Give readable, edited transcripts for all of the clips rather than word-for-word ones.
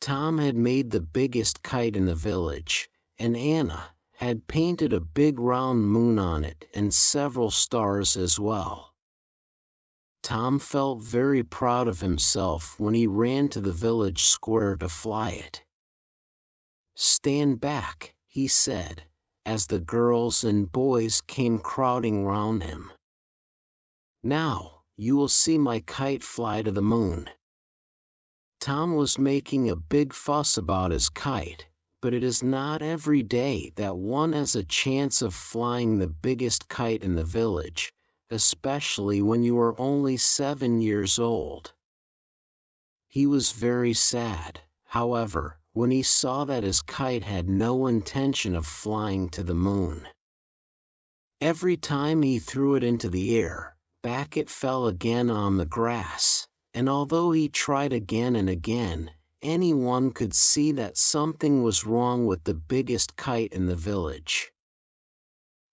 Tom had made the biggest kite in the village, and Anna had painted a big round moon on it and several stars as well. Tom felt very proud of himself when he ran to the village square to fly it. "Stand back," he said, as the girls and boys came crowding round him. "Now, you will see my kite fly to the moon." Tom was making a big fuss about his kite, but it is not every day that one has a chance of flying the biggest kite in the village, especially when you are only 7 years old. He was very sad, however, when he saw that his kite had no intention of flying to the moon. Every time he threw it into the air, back it fell again on the grass, and although he tried again and again, anyone could see that something was wrong with the biggest kite in the village.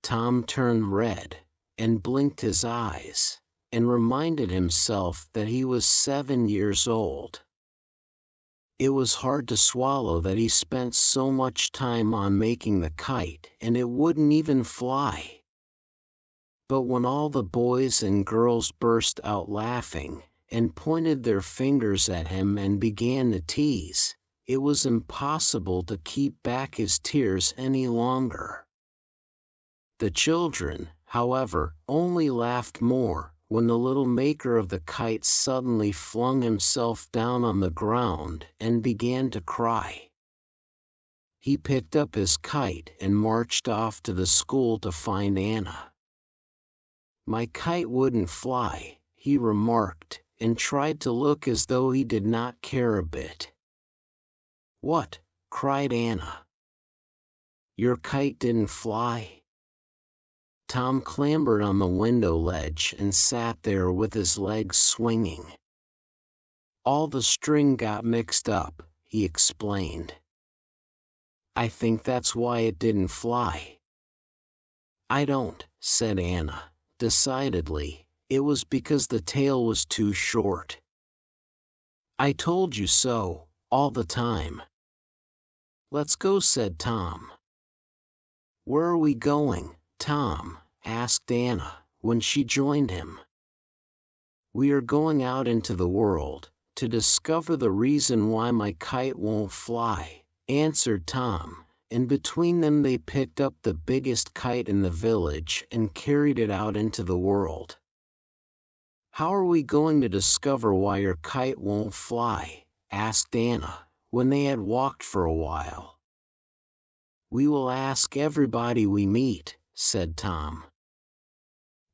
Tom turned red, and blinked his eyes, and reminded himself that he was 7 years old. It was hard to swallow that he spent so much time on making the kite and it wouldn't even fly. But when all the boys and girls burst out laughing, and pointed their fingers at him and began to tease, it was impossible to keep back his tears any longer. The children, however, only laughed more when the little maker of the kite suddenly flung himself down on the ground and began to cry. He picked up his kite and marched off to the school to find Anna. "My kite wouldn't fly," he remarked, and tried to look as though he did not care a bit. "What?" cried Anna. "Your kite didn't fly?" Tom clambered on the window ledge and sat there with his legs swinging. "All the string got mixed up," he explained. "I think that's why it didn't fly." "I don't," said Anna, decidedly. "It was because the tail was too short." "I told you so, all the time." "Let's go," said Tom. "Where are we going, Tom?" asked Anna, when she joined him. "We are going out into the world, to discover the reason why my kite won't fly," answered Tom, and between them they picked up the biggest kite in the village and carried it out into the world. "How are we going to discover why your kite won't fly?" asked Anna, when they had walked for a while. "We will ask everybody we meet," said Tom.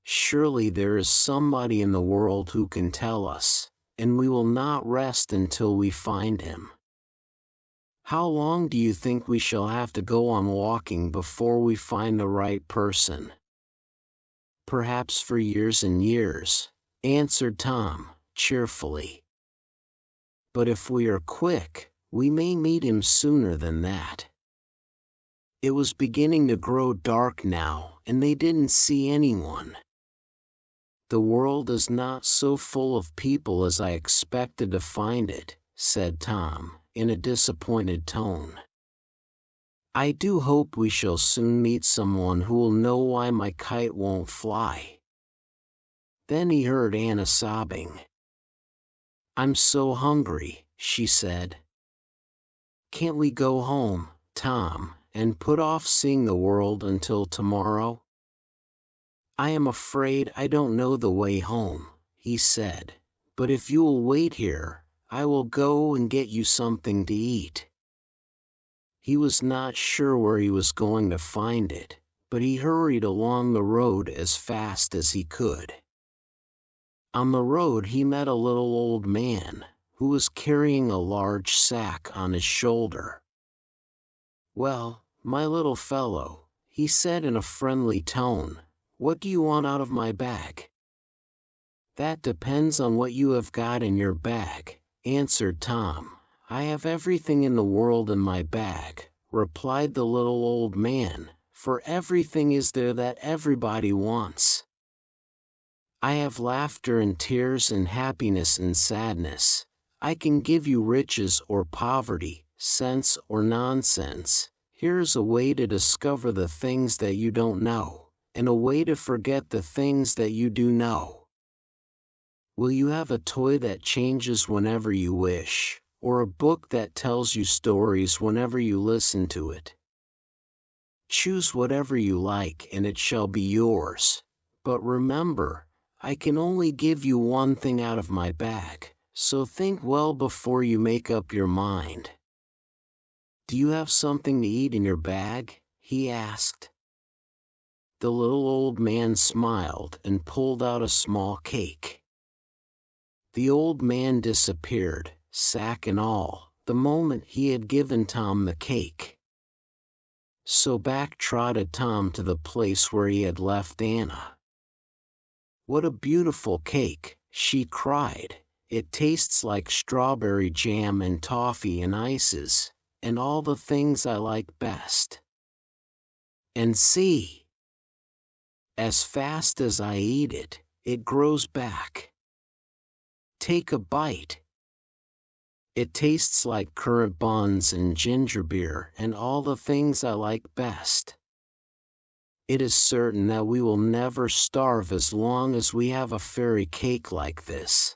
"Surely there is somebody in the world who can tell us, and we will not rest until we find him." "How long do you think we shall have to go on walking before we find the right person?" "Perhaps for years and years," answered Tom, cheerfully. "But if we are quick, we may meet him sooner than that." It was beginning to grow dark now, and they didn't see anyone. "The world is not so full of people as I expected to find it," said Tom, in a disappointed tone. "I do hope we shall soon meet someone who will know why my kite won't fly." Then he heard Anna sobbing. "I'm so hungry," she said. "Can't we go home, Tom, and put off seeing the world until tomorrow?" "I am afraid I don't know the way home," he said, "but if you will wait here, I will go and get you something to eat." He was not sure where he was going to find it, but he hurried along the road as fast as he could. On the road he met a little old man, who was carrying a large sack on his shoulder. "Well, my little fellow," he said in a friendly tone, "what do you want out of my bag?" "That depends on what you have got in your bag," answered Tom. "I have everything in the world in my bag," replied the little old man, "for everything is there that everybody wants. I have laughter and tears and happiness and sadness. I can give you riches or poverty, sense or nonsense. Here's a way to discover the things that you don't know, and a way to forget the things that you do know. Will you have a toy that changes whenever you wish, or a book that tells you stories whenever you listen to it? Choose whatever you like and it shall be yours. But remember, I can only give you one thing out of my bag, so think well before you make up your mind. Do you have something to eat in your bag? He asked. The little old man smiled and pulled out a small cake. The old man disappeared, sack and all, the moment he had given Tom the cake. So back trotted Tom to the place where he had left Anna. "What a beautiful cake," she cried. "It tastes like strawberry jam and toffee and ices, and all the things I like best. And see, as fast as I eat it, it grows back. Take a bite. It tastes like currant buns and ginger beer and all the things I like best. It is certain that we will never starve as long as we have a fairy cake like this."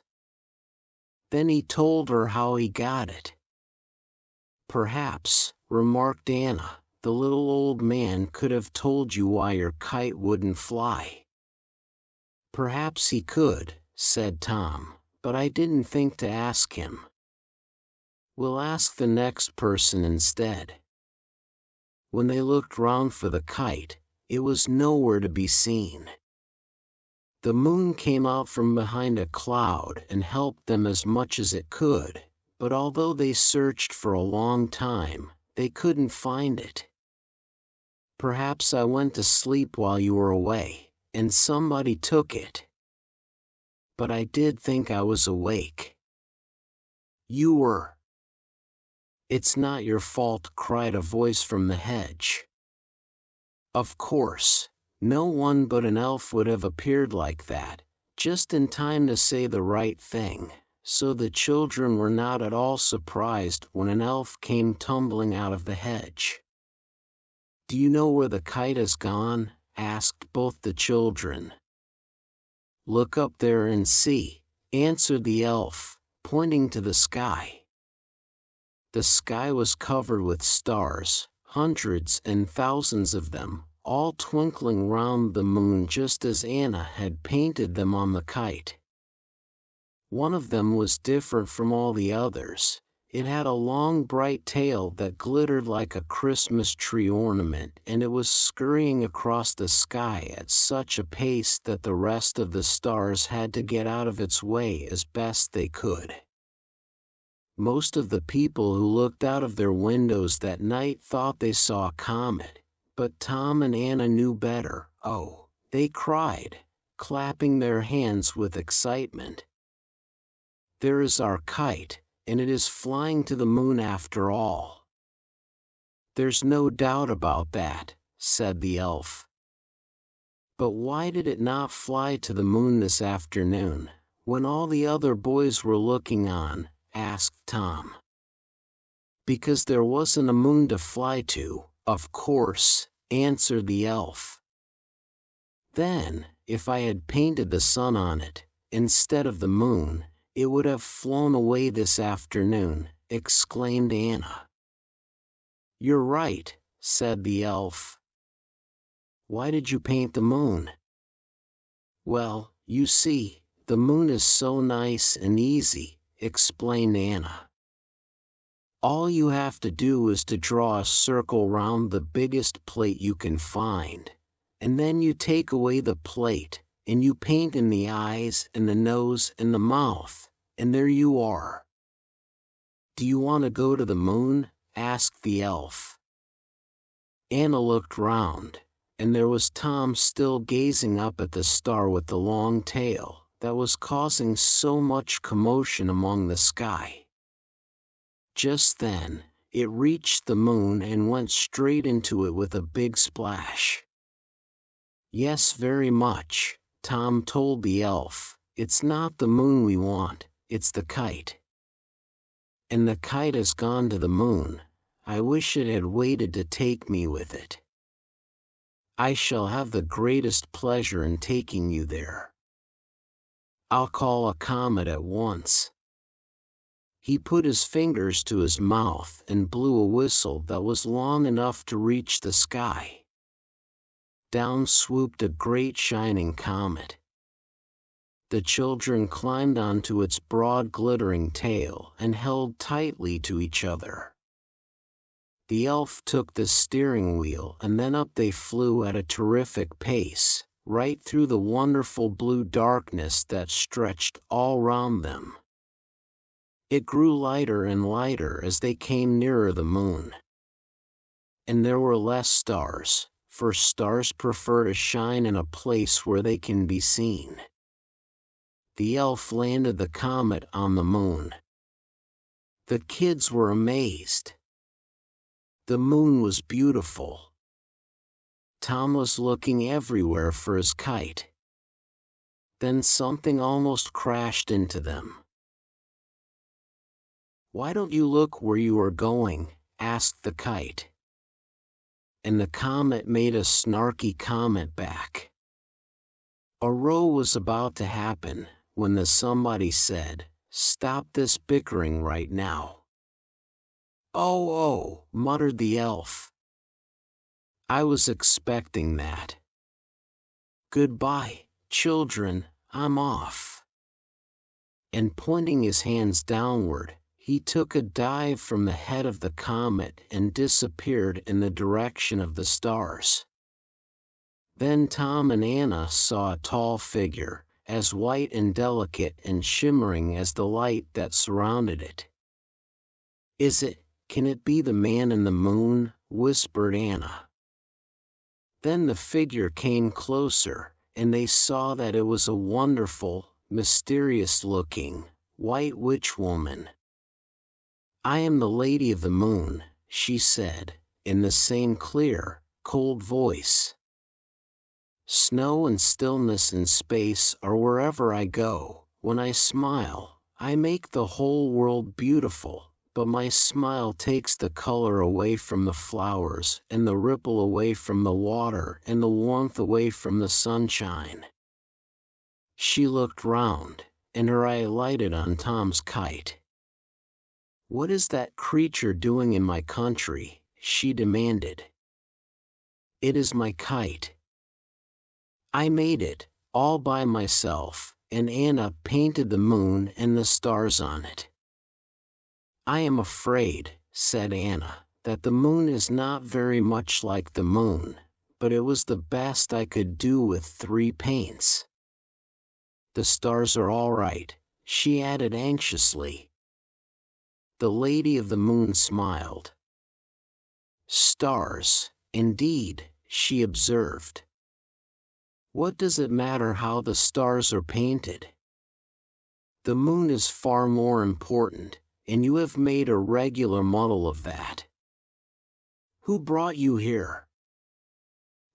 Then he told her how he got it. "Perhaps," remarked Anna, "the little old man could have told you why your kite wouldn't fly." "Perhaps he could," said Tom, "but I didn't think to ask him. We'll ask the next person instead." When they looked round for the kite, it was nowhere to be seen. The moon came out from behind a cloud and helped them as much as it could, but although they searched for a long time, they couldn't find it. "Perhaps I went to sleep while you were away, and somebody took it. But I did think I was awake." "You were." "It's not your fault," cried a voice from the hedge. Of course, no one but an elf would have appeared like that, just in time to say the right thing, so the children were not at all surprised when an elf came tumbling out of the hedge. "Do you know where the kite has gone?" asked both the children. "Look up there and see," answered the elf, pointing to the sky. The sky was covered with stars, hundreds and thousands of them, all twinkling round the moon just as Anna had painted them on the kite. One of them was different from all the others. It had a long bright tail that glittered like a Christmas tree ornament, and it was scurrying across the sky at such a pace that the rest of the stars had to get out of its way as best they could. Most of the people who looked out of their windows that night thought they saw a comet, but Tom and Anna knew better. "Oh," they cried, clapping their hands with excitement. "There is our kite, and it is flying to the moon after all." "There's no doubt about that," said the elf. "But why did it not fly to the moon this afternoon, when all the other boys were looking on?" asked Tom. "Because there wasn't a moon to fly to, of course," answered the elf. "Then, if I had painted the sun on it, instead of the moon, it would have flown away this afternoon," exclaimed Anna. "You're right," said the elf. "Why did you paint the moon?" "Well, you see, the moon is so nice and easy," explained Anna. "All you have to do is to draw a circle round the biggest plate you can find, and then you take away the plate, and you paint in the eyes and the nose and the mouth, and there you are." "Do you want to go to the moon?" asked the elf. Anna looked round, and there was Tom still gazing up at the star with the long tail, that was causing so much commotion among the sky. Just then, it reached the moon and went straight into it with a big splash. "Yes, very much," Tom told the elf. "It's not the moon we want, it's the kite." and the kite has gone to the moon. I wish it had waited to take me with it. I shall have the greatest pleasure in taking you there. I'll call a comet at once." He put his fingers to his mouth and blew a whistle that was long enough to reach the sky. Down swooped a great shining comet. The children climbed onto its broad glittering tail and held tightly to each other. The elf took the steering wheel and then up they flew at a terrific pace, right through the wonderful blue darkness that stretched all round them. It grew lighter and lighter as they came nearer the moon. And there were less stars, for stars prefer to shine in a place where they can be seen. The elf landed the comet on the moon. The kids were amazed. The moon was beautiful. Tom was looking everywhere for his kite. Then something almost crashed into them. "Why don't you look where you are going?" asked the kite. And the comet made a snarky comment back. A row was about to happen when the somebody said, "Stop this bickering right now." "Oh," muttered the elf. "I was expecting that. Goodbye, children, I'm off." And pointing his hands downward, he took a dive from the head of the comet and disappeared in the direction of the stars. Then Tom and Anna saw a tall figure, as white and delicate and shimmering as the light that surrounded it. Can it be the man in the moon?" whispered Anna. Then the figure came closer, and they saw that it was a wonderful, mysterious-looking, white witch woman. "I am the Lady of the Moon," she said, in the same clear, cold voice. "Snow and stillness and space are wherever I go. When I smile, I make the whole world beautiful, but my smile takes the color away from the flowers and the ripple away from the water and the warmth away from the sunshine." She looked round, and her eye lighted on Tom's kite. "What is that creature doing in my country?" she demanded. "It is my kite. I made it, all by myself, and Anna painted the moon and the stars on it." "I am afraid," said Anna, "that the moon is not very much like the moon, but it was the best I could do with 3 paints. The stars are all right," she added anxiously. The Lady of the Moon smiled. "Stars, indeed," she observed. "What does it matter how the stars are painted? The moon is far more important, and you have made a regular muddle of that. Who brought you here?"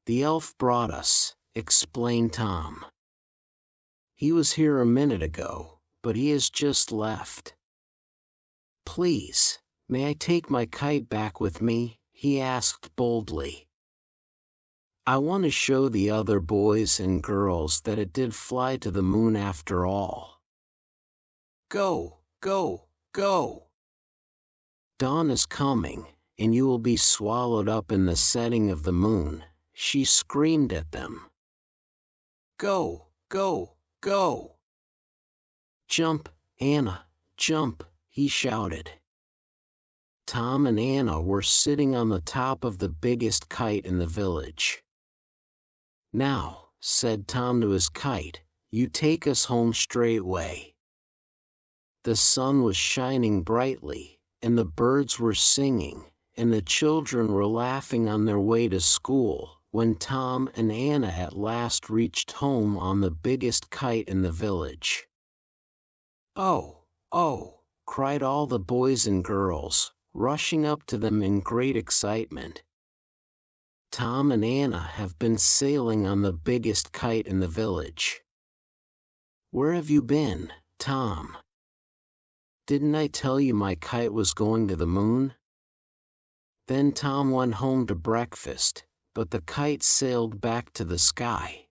"The elf brought us," explained Tom. "He was here a minute ago, but he has just left." "Please, may I take my kite back with me?" he asked boldly. "I want to show the other boys and girls that it did fly to the moon after all." "Go, go, go! Dawn is coming, and you will be swallowed up in the setting of the moon," she screamed at them. "Go, go, go! Jump, Anna, jump!" he shouted. Tom and Anna were sitting on the top of the biggest kite in the village. "Now," said Tom to his kite, "you take us home straightway." The sun was shining brightly, and the birds were singing, and the children were laughing on their way to school, when Tom and Anna at last reached home on the biggest kite in the village. "Oh, oh!" cried all the boys and girls, rushing up to them in great excitement. "Tom and Anna have been sailing on the biggest kite in the village." "Where have you been, Tom?" Didn't I tell you my kite was going to the moon?" Then Tom went home to breakfast, but the kite sailed back to the sky.